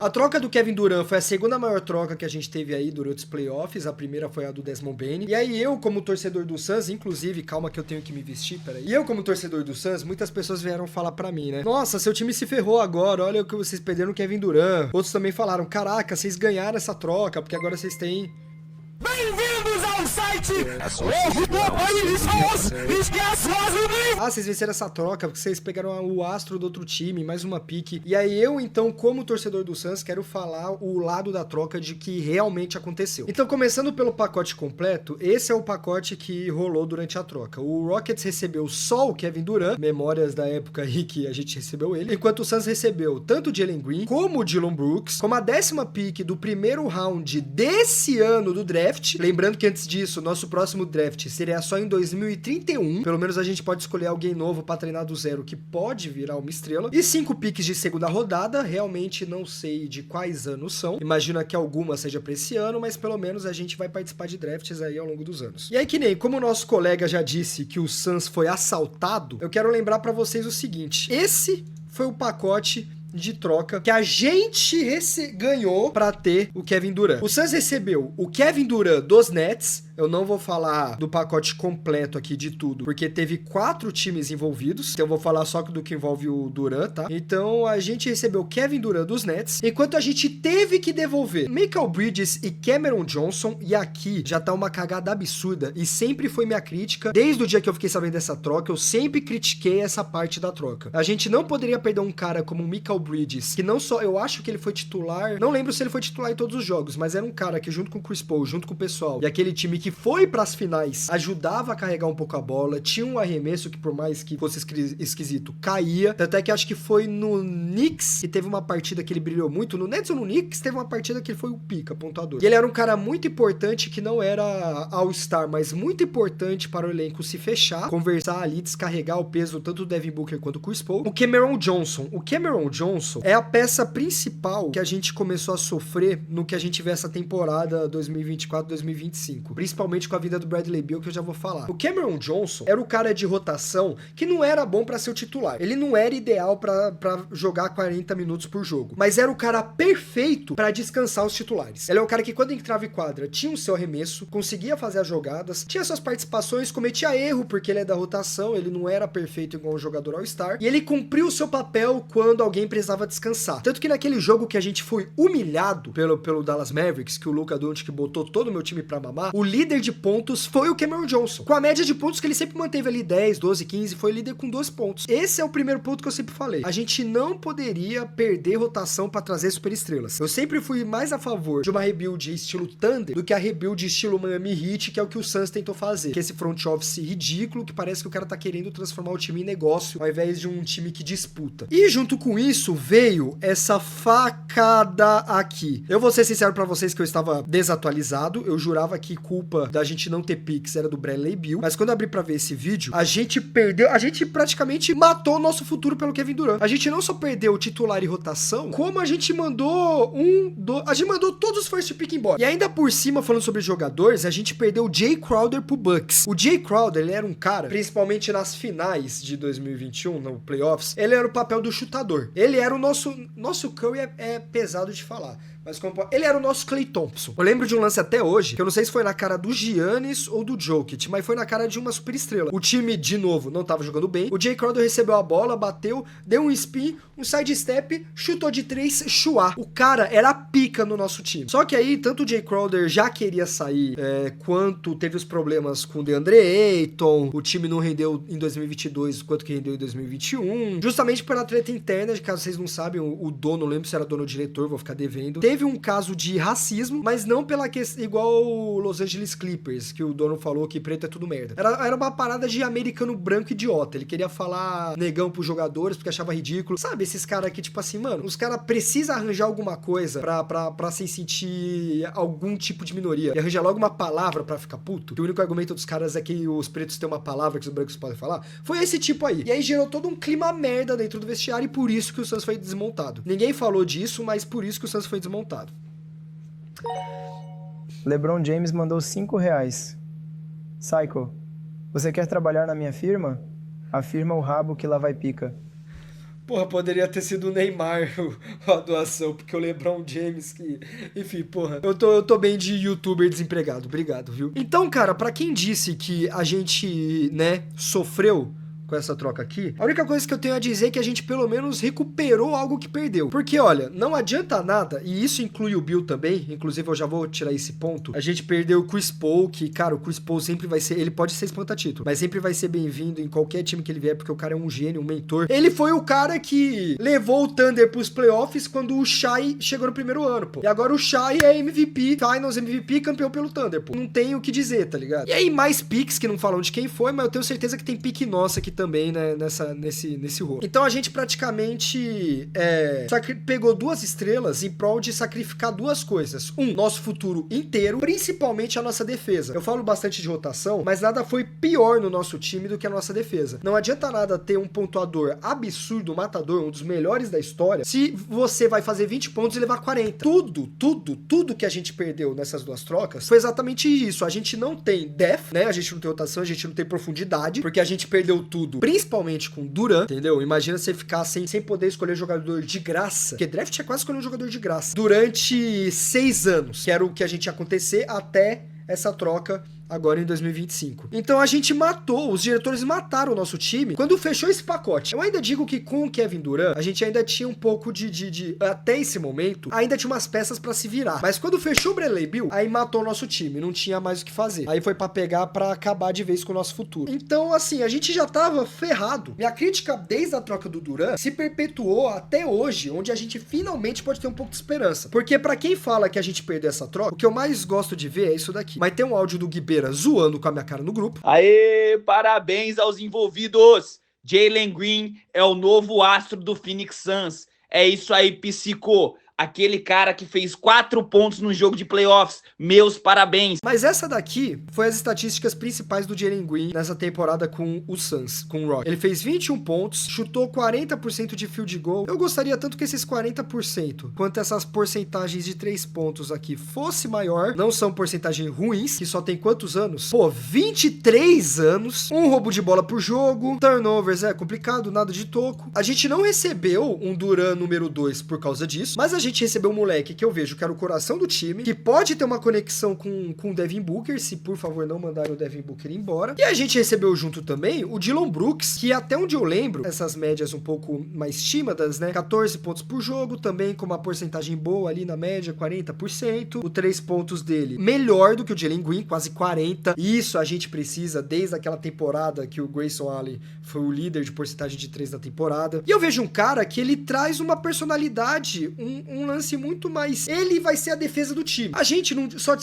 A troca do Kevin Durant foi a segunda maior troca que a gente teve aí durante os playoffs. A primeira foi a do Desmond Bane. E aí eu, como torcedor do Suns, inclusive, calma que eu tenho que me vestir, peraí. E eu, como torcedor do Suns, muitas pessoas vieram falar pra mim, né? Nossa, seu time se ferrou agora, olha o que vocês perderam o Kevin Durant. Outros também falaram, caraca, vocês ganharam essa troca, porque agora vocês têm... Bem-vindos ao site Ah, vocês venceram essa troca porque vocês pegaram o astro do outro time, mais uma pique. E aí eu, então, como torcedor do Suns, quero falar o lado da troca de que realmente aconteceu. Então, começando pelo pacote completo, esse é o pacote que rolou durante a troca. O Rockets recebeu só o Kevin Durant, memórias da época aí que a gente recebeu ele, enquanto o Suns recebeu tanto o Jalen Green, como o Dillon Brooks, como a 10ª pick do primeiro round desse ano do draft. Lembrando que antes disso, nosso próximo draft seria só em 2031. Pelo menos a gente pode escolher alguém novo pra treinar do zero que pode virar uma estrela. E 5 picks de segunda rodada. Realmente não sei de quais anos são. Imagino que alguma seja pra esse ano, mas pelo menos a gente vai participar de drafts aí ao longo dos anos. E aí que nem, como o nosso colega já disse que o Suns foi assaltado, eu quero lembrar pra vocês o seguinte. Esse foi o pacote de troca que a gente ganhou pra ter o Kevin Durant. O Suns recebeu o Kevin Durant dos Nets. Eu não vou falar do pacote completo aqui de tudo, porque teve 4 times envolvidos. Então eu vou falar só do que envolve o Durant, tá? Então a gente recebeu o Kevin Durant dos Nets, enquanto a gente teve que devolver Mikal Bridges e Cameron Johnson. E aqui já tá uma cagada absurda, e sempre foi minha crítica. Desde o dia que eu fiquei sabendo dessa troca, eu sempre critiquei essa parte da troca. A gente não poderia perder um cara como o Mikal Bridges, que não só, eu acho que ele foi titular, não lembro se ele foi titular em todos os jogos, mas era um cara que junto com o Chris Paul, junto com o pessoal, e aquele time que foi pras finais, ajudava a carregar um pouco a bola, tinha um arremesso que por mais que fosse esquisito, caía, tanto é que acho que foi no Knicks que teve uma partida que ele brilhou muito, no Nets ou no Knicks teve uma partida que ele foi o pica, pontuador. E ele era um cara muito importante que não era All-Star, mas muito importante para o elenco se fechar, conversar ali, descarregar o peso tanto do Devin Booker quanto do Chris Paul. O Cameron Johnson é a peça principal que a gente começou a sofrer no que a gente vê essa temporada 2024-2025. Principalmente com a vida do Bradley Beal, que eu já vou falar. O Cameron Johnson era o cara de rotação que não era bom pra ser o titular. Ele não era ideal pra jogar 40 minutos por jogo. Mas era o cara perfeito pra descansar os titulares. Ele é o cara que quando entrava em quadra tinha o seu arremesso, conseguia fazer as jogadas, tinha suas participações, cometia erro porque ele é da rotação, ele não era perfeito igual um jogador All-Star. E ele cumpriu o seu papel quando alguém precisava descansar. Tanto que naquele jogo que a gente foi humilhado pelo Dallas Mavericks, que o Luka Doncic botou todo o meu time pra mamar, o líder de pontos foi o Cameron Johnson. Com a média de pontos que ele sempre manteve ali, 10, 12, 15, foi líder com 12 pontos. Esse é o primeiro ponto que eu sempre falei. A gente não poderia perder rotação pra trazer superestrelas. Eu sempre fui mais a favor de uma rebuild estilo Thunder do que a rebuild estilo Miami Heat, que é o que o Suns tentou fazer. Que é esse front office ridículo, que parece que o cara tá querendo transformar o time em negócio, ao invés de um time que disputa. E junto com isso, veio essa facada aqui. Eu vou ser sincero pra vocês que eu estava desatualizado, eu jurava que culpa da gente não ter picks era do Bradley Beal, mas quando eu abri pra ver esse vídeo, a gente praticamente matou o nosso futuro pelo Kevin Durant. A gente não só perdeu o titular e rotação, como a gente mandou a gente mandou todos os first pick embora. E ainda por cima, falando sobre jogadores, a gente perdeu o Jay Crowder pro Bucks. O Jay Crowder, ele era um cara, principalmente nas finais de 2021, no playoffs, ele era o papel do chutador. Ele era o nosso Curry é pesado de falar, mas ele era o nosso Klay Thompson. Eu lembro de um lance até hoje, que eu não sei se foi na cara do Giannis ou do Jokic, mas foi na cara de uma super estrela. O time, de novo, não tava jogando bem. O Jay Crowder recebeu a bola, bateu, deu um spin, um sidestep, chutou de 3, chuá. O cara era pica no nosso time. Só que aí, tanto o Jay Crowder já queria sair, quanto teve os problemas com o DeAndre Ayton, o time não rendeu em 2022 quanto que rendeu em 2021, justamente pela treta interna, caso vocês não sabem, o dono, não lembro se era dono ou diretor, vou ficar devendo, teve um caso de racismo, mas não pela questão, igual o Los Angeles Clippers, que o dono falou que preto é tudo merda. Era uma parada de americano branco idiota, ele queria falar negão pros jogadores, porque achava ridículo. Sabe, esses caras que, tipo assim, mano, os caras precisam arranjar alguma coisa pra se sentir algum tipo de minoria, e arranjar logo uma palavra pra ficar puto, que o único argumento dos caras é que os pretos têm uma palavra que os brancos podem falar. Foi esse tipo aí. E aí gerou todo um clima merda dentro do vestiário, e por isso que o Suns foi desmontado. Ninguém falou disso, mas por isso que o Suns foi desmontado. LeBron James mandou R$5. Psycho, você quer trabalhar na minha firma? Afirma o rabo que lá vai pica. Porra, poderia ter sido o Neymar a doação, porque o LeBron James que... Enfim, porra, eu tô bem de youtuber desempregado, obrigado, viu? Então, cara, pra quem disse que a gente, né, sofreu com essa troca aqui, a única coisa que eu tenho a dizer é que a gente pelo menos recuperou algo que perdeu. Porque, olha, não adianta nada, e isso inclui o Bill também, inclusive eu já vou tirar esse ponto, a gente perdeu o Chris Paul, que, cara, o Chris Paul sempre vai ser, ele pode ser espanta-título, mas sempre vai ser bem-vindo em qualquer time que ele vier, porque o cara é um gênio, um mentor. Ele foi o cara que levou o Thunder pros playoffs quando o Shai chegou no primeiro ano, pô. E agora o Shai é MVP, Finals MVP, campeão pelo Thunder, pô. Não tem o que dizer, tá ligado? E aí, mais picks que não falam de quem foi, mas eu tenho certeza que tem pique nossa aqui também, né, nesse rolo. Então a gente praticamente pegou 2 estrelas em prol de sacrificar 2 coisas. Nosso futuro inteiro, principalmente a nossa defesa. Eu falo bastante de rotação, mas nada foi pior no nosso time do que a nossa defesa. Não adianta nada ter um pontuador absurdo, matador, um dos melhores da história, se você vai fazer 20 pontos e levar 40. Tudo que a gente perdeu nessas 2 trocas foi exatamente isso. A gente não tem depth, né? A gente não tem rotação, a gente não tem profundidade, porque a gente perdeu tudo, principalmente com Durant, entendeu? Imagina você ficar sem poder escolher jogador de graça, porque draft é quase escolher um jogador de graça, durante 6 anos, que era o que a gente ia acontecer até essa troca agora em 2025. Então a gente matou, os diretores mataram o nosso time quando fechou esse pacote. Eu ainda digo que com o Kevin Durant, a gente ainda tinha um pouco até esse momento, ainda tinha umas peças pra se virar. Mas quando fechou o Bradley Beal, aí matou o nosso time, não tinha mais o que fazer. Aí foi pra pegar pra acabar de vez com o nosso futuro. Então, assim, a gente já tava ferrado. Minha crítica desde a troca do Durant se perpetuou até hoje, onde a gente finalmente pode ter um pouco de esperança. Porque pra quem fala que a gente perdeu essa troca, o que eu mais gosto de ver é isso daqui. Mas tem um áudio do Guibeira zoando com a minha cara no grupo. Aê, parabéns aos envolvidos. Jalen Green é o novo astro do Phoenix Suns. É isso aí, psico. Aquele cara que fez 4 pontos no jogo de playoffs. Meus parabéns. Mas essa daqui foi as estatísticas principais do Jalen Green nessa temporada com o Suns, com o Rock. Ele fez 21 pontos, chutou 40% de field goal. Eu gostaria tanto que esses 40%, quanto essas porcentagens de 3 pontos aqui, fosse maior. Não são porcentagens ruins, que só tem quantos anos? Pô, 23 anos, um roubo de bola por jogo, turnovers é complicado, nada de toco. A gente não recebeu um Durant número 2 por causa disso, mas a gente recebeu um moleque que eu vejo que era o coração do time, que pode ter uma conexão com o Devin Booker, se por favor não mandarem o Devin Booker embora. E a gente recebeu junto também o Dillon Brooks, que até onde eu lembro, essas médias um pouco mais tímidas, né? 14 pontos por jogo, também com uma porcentagem boa ali na média, 40%. O 3 pontos dele melhor do que o Jalen Green, quase 40%. Isso a gente precisa desde aquela temporada que o Grayson Allen foi o líder de porcentagem de 3 da temporada. E eu vejo um cara que ele traz uma personalidade, um lance muito mais... Ele vai ser a defesa do time. A gente não só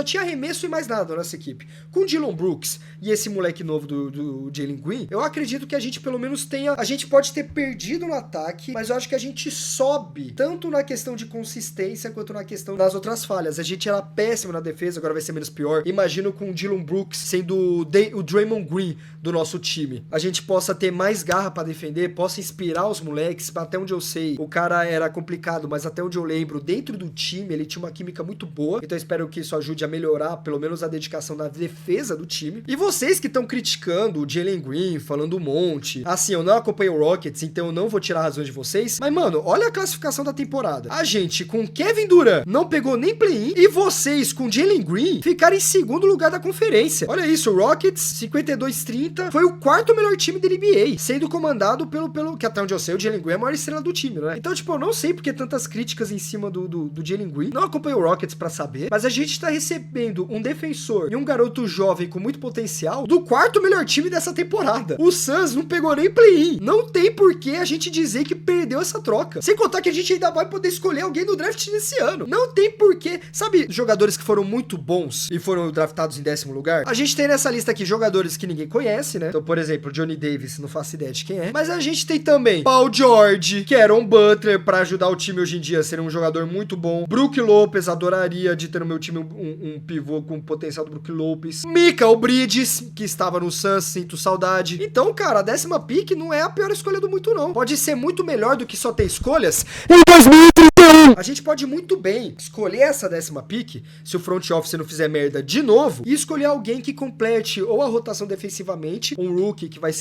tinha arremesso e mais nada na nossa equipe. Com o Dillon Brooks e esse moleque novo do Jalen Green, eu acredito que a gente pelo menos tenha... A gente pode ter perdido no ataque, mas eu acho que a gente sobe tanto na questão de consistência quanto na questão das outras falhas. A gente era péssimo na defesa, agora vai ser menos pior. Imagino com o Dillon Brooks sendo o Draymond Green do nosso time. A gente possa ter mais garra pra defender, possa inspirar os moleques. Até onde eu sei, o cara era complicado, mas até onde eu lembro, dentro do time, ele tinha uma química muito boa. Então eu espero que isso ajude a melhorar, pelo menos a dedicação na defesa do time. E vocês que estão criticando o Jalen Green, falando um monte. Assim, eu não acompanho o Rockets, então eu não vou tirar a razão de vocês. Mas, mano, olha a classificação da temporada. A gente, com Kevin Durant, não pegou nem play-in. E vocês, com Jalen Green, ficaram em segundo lugar da conferência. Olha isso, o Rockets, 52-30, foi o 4º melhor time da NBA, sendo comandado pelo que até onde eu sei, o Jalen Green é a maior estrela do time, né? Então, tipo, eu não sei porque tantas críticas em cima do Jalen Green. Não acompanho o Rockets pra saber, mas a gente tá recebendo um defensor e um garoto jovem com muito potencial do 4º melhor time dessa temporada. O Suns não pegou nem play-in. Não tem por que a gente dizer que perdeu essa troca. Sem contar que a gente ainda vai poder escolher alguém no draft nesse ano. Não tem por que. Sabe, jogadores que foram muito bons e foram draftados em 10º lugar? A gente tem nessa lista aqui jogadores que ninguém conhece, né? Então, por exemplo, Johnny Davis, não faço ideia de quem é. Mas a gente tem também Paul George, que era um Butler pra ajudar o time hoje em dia a ser um jogador muito bom. Brook Lopez, adoraria de ter no meu time um pivô com o potencial do Brook Lopez. Michael Bridges, que estava no Suns, sinto saudade. Então, cara, a 10ª pick não é a pior escolha do muito, não. Pode ser muito melhor do que só ter escolhas em 2031. A gente pode muito bem escolher essa 10ª pick, se o front office não fizer merda de novo, e escolher alguém que complete ou a rotação defensivamente, um rookie que vai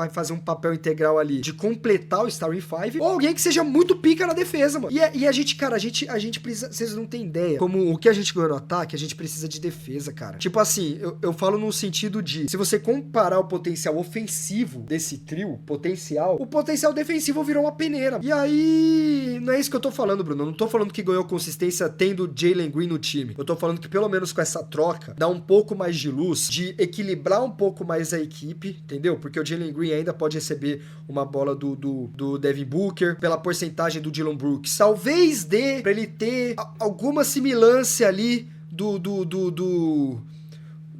fazer um papel integral ali de completar o Starting Five, ou alguém que seja muito pica na defesa, mano. E a gente, cara, a gente precisa, vocês não têm ideia, como o que a gente ganhou no ataque, a gente precisa de defesa, cara. Tipo assim, eu falo no sentido de, se você comparar o potencial ofensivo desse trio, o potencial defensivo virou uma peneira. E aí, não é isso que eu tô falando, Bruno. Eu não tô falando que ganhou consistência tendo Jalen Green no time. Eu tô falando que pelo menos com essa troca, dá um pouco mais de luz, de equilibrar um pouco mais a equipe, entendeu? Porque o Jalen Green ainda pode receber uma bola do Devin Booker, pela porcentagem do Dillon Brooks. Talvez dê pra ele ter alguma similância ali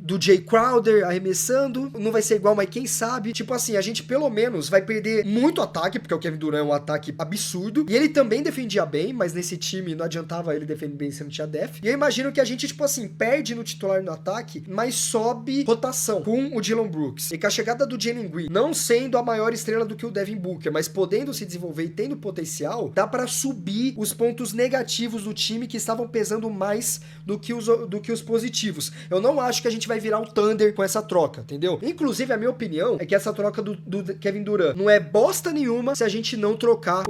do Jay Crowder arremessando, não vai ser igual, mas quem sabe, tipo assim, a gente pelo menos vai perder muito ataque, porque o Kevin Durant é um ataque absurdo, e ele também defendia bem, mas nesse time não adiantava ele defender bem se não tinha def, e eu imagino que a gente, tipo assim, perde no titular no ataque, mas sobe rotação com o Dillon Brooks, e com a chegada do Jalen Green, não sendo a maior estrela do que o Devin Booker, mas podendo se desenvolver e tendo potencial, dá pra subir os pontos negativos do time que estavam pesando mais do que os positivos. Eu não acho que a gente vai virar um Thunder com essa troca, entendeu? Inclusive, a minha opinião é que essa troca do Kevin Durant não é bosta nenhuma se a gente não trocar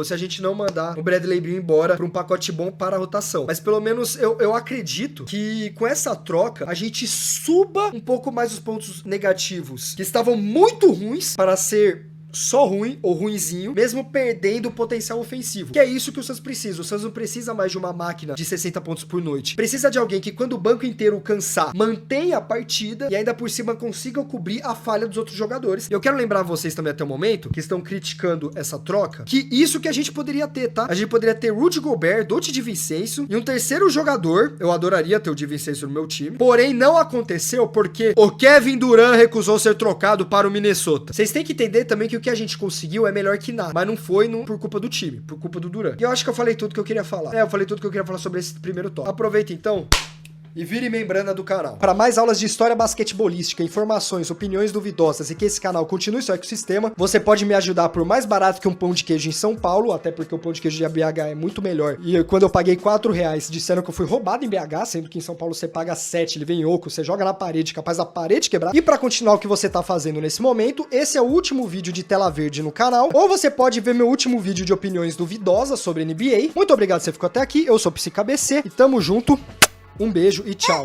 se a gente não mandar o Bradley Beal embora pra um pacote bom para a rotação. Mas pelo menos eu acredito que com essa troca a gente suba um pouco mais os pontos negativos que estavam muito ruins para ser só ruim ou ruinzinho, mesmo perdendo o potencial ofensivo. Que é isso que o Suns precisa. O Suns não precisa mais de uma máquina de 60 pontos por noite. Precisa de alguém que, quando o banco inteiro cansar, mantenha a partida e ainda por cima consiga cobrir a falha dos outros jogadores. Eu quero lembrar vocês também até o momento, que estão criticando essa troca, que isso que a gente poderia ter, tá? A gente poderia ter Rudy Gobert, Donte DiVincenzo e um terceiro jogador. Eu adoraria ter o DiVincenzo no meu time. Porém, não aconteceu porque o Kevin Durant recusou ser trocado para o Minnesota. Vocês têm que entender também que o que a gente conseguiu é melhor que nada, mas não foi por culpa do time, por culpa do Durant. E eu acho que eu falei tudo que eu queria falar. Eu falei tudo que eu queria falar sobre esse primeiro tópico. Aproveita então e vire membrana do canal. Para mais aulas de história basquetebolística, informações, opiniões duvidosas e que esse canal continue seu ecossistema, você pode me ajudar por mais barato que um pão de queijo em São Paulo, até porque o pão de queijo de BH é muito melhor. E quando eu paguei R$4, disseram que eu fui roubado em BH, sendo que em São Paulo você paga 7, ele vem oco, você joga na parede, capaz da parede quebrar. E para continuar o que você tá fazendo nesse momento, esse é o último vídeo de tela verde no canal, ou você pode ver meu último vídeo de opiniões duvidosas sobre NBA. Muito obrigado por você ficou até aqui, eu sou o PsicaBC e tamo junto. Um beijo e tchau.